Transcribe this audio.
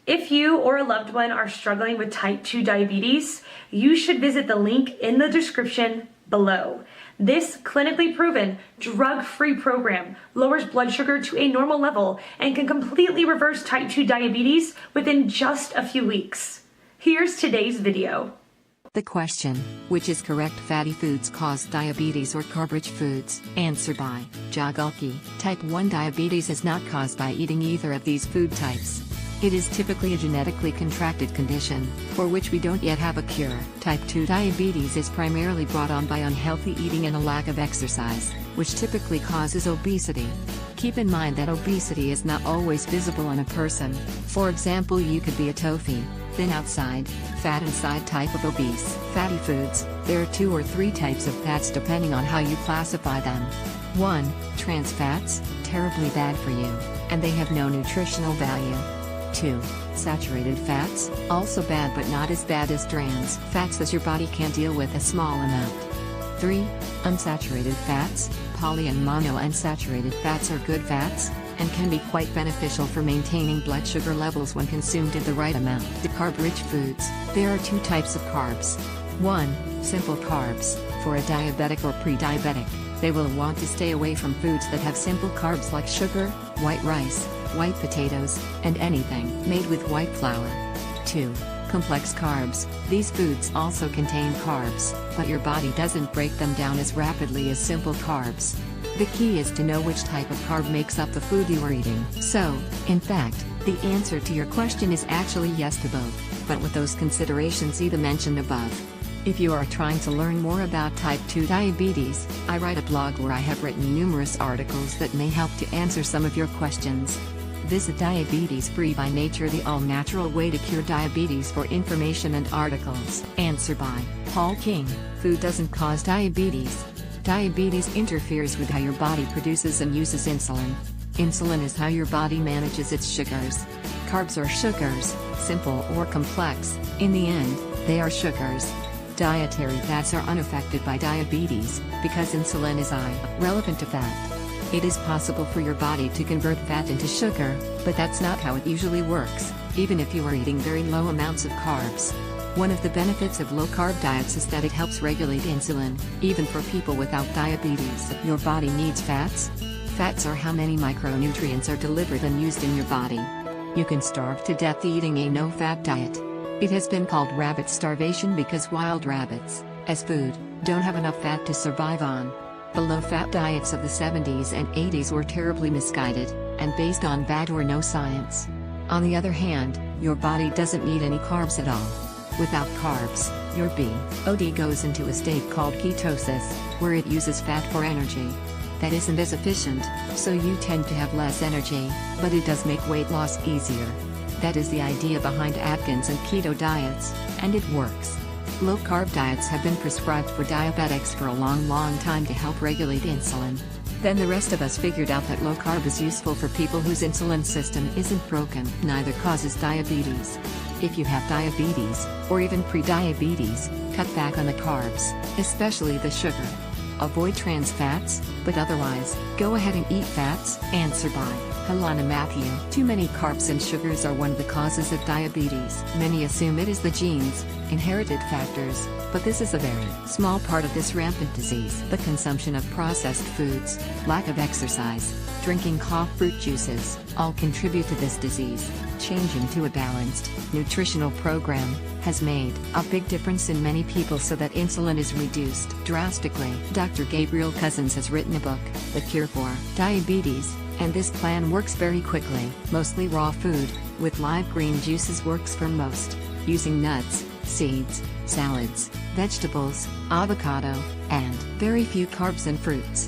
If you or a loved one are struggling with type 2 diabetes, you should visit the link in the description below. This clinically proven, drug-free program lowers blood sugar to a normal level and can completely reverse type 2 diabetes within just a few weeks. Here's today's video. The question, which is correct, fatty foods cause diabetes or carb-rich foods? Answer by Jagalki. Type 1 diabetes is not caused by eating either of these food types. It is typically a genetically contracted condition, for which we don't yet have a cure. Type 2 diabetes is primarily brought on by unhealthy eating and a lack of exercise, which typically causes obesity. Keep in mind that obesity is not always visible on a person. For example, you could be a tofu, thin outside, fat inside type of obese. Fatty foods, there are 2 or 3 types of fats depending on how you classify them. 1. Trans fats, terribly bad for you, and they have no nutritional value. 2. Saturated fats, also bad but not as bad as trans fats as your body can deal with a small amount. 3. Unsaturated fats, poly and monounsaturated fats are good fats, and can be quite beneficial for maintaining blood sugar levels when consumed in the right amount. The carb-rich foods, there are 2 types of carbs. 1. Simple carbs, for a diabetic or pre-diabetic, they will want to stay away from foods that have simple carbs like sugar, white rice, white potatoes, and anything made with white flour. 2. Complex carbs, these foods also contain carbs, but your body doesn't break them down as rapidly as simple carbs. The key is to know which type of carb makes up the food you are eating. So, in fact, the answer to your question is actually yes to both, but with those considerations see the mentioned above. If you are trying to learn more about type 2 diabetes, I write a blog where I have written numerous articles that may help to answer some of your questions. Visit Diabetes Free by Nature, the all-natural way to cure diabetes, for information and articles. Answer by Paul King. Food doesn't cause diabetes. Diabetes interferes with how your body produces and uses insulin. Insulin is how your body manages its sugars. Carbs are sugars, simple or complex, in the end, they are sugars. Dietary fats are unaffected by diabetes, because insulin is irrelevant to fat. It is possible for your body to convert fat into sugar, but that's not how it usually works, even if you are eating very low amounts of carbs. One of the benefits of low-carb diets is that it helps regulate insulin, even for people without diabetes. Your body needs fats. Fats are how many micronutrients are delivered and used in your body. You can starve to death eating a no-fat diet. It has been called rabbit starvation because wild rabbits, as food, don't have enough fat to survive on. The low-fat diets of the 70s and 80s were terribly misguided, and based on bad or no science. On the other hand, your body doesn't need any carbs at all. Without carbs, your body goes into a state called ketosis, where it uses fat for energy. That isn't as efficient, so you tend to have less energy, but it does make weight loss easier. That is the idea behind Atkins and keto diets, and it works. Low-carb diets have been prescribed for diabetics for a long time to help regulate insulin. Then the rest of us figured out that low-carb is useful for people whose insulin system isn't broken. Neither causes diabetes. If you have diabetes, or even pre-diabetes, cut back on the carbs, especially the sugar. Avoid trans fats, but otherwise, go ahead and eat fats. Answer by Helena Matthew. Too many carbs and sugars are one of the causes of diabetes. Many assume it is the genes, inherited factors, but this is a very small part of this rampant disease. The consumption of processed foods, lack of exercise, drinking fruit juices, all contribute to this disease. Changing to a balanced, nutritional program has made a big difference in many people so that insulin is reduced drastically. Dr. Gabriel Cousens has written a book, The Cure for Diabetes, and this plan works very quickly. Mostly raw food, with live green juices works for most. Using nuts, seeds, salads, vegetables, avocado, and very few carbs and fruits.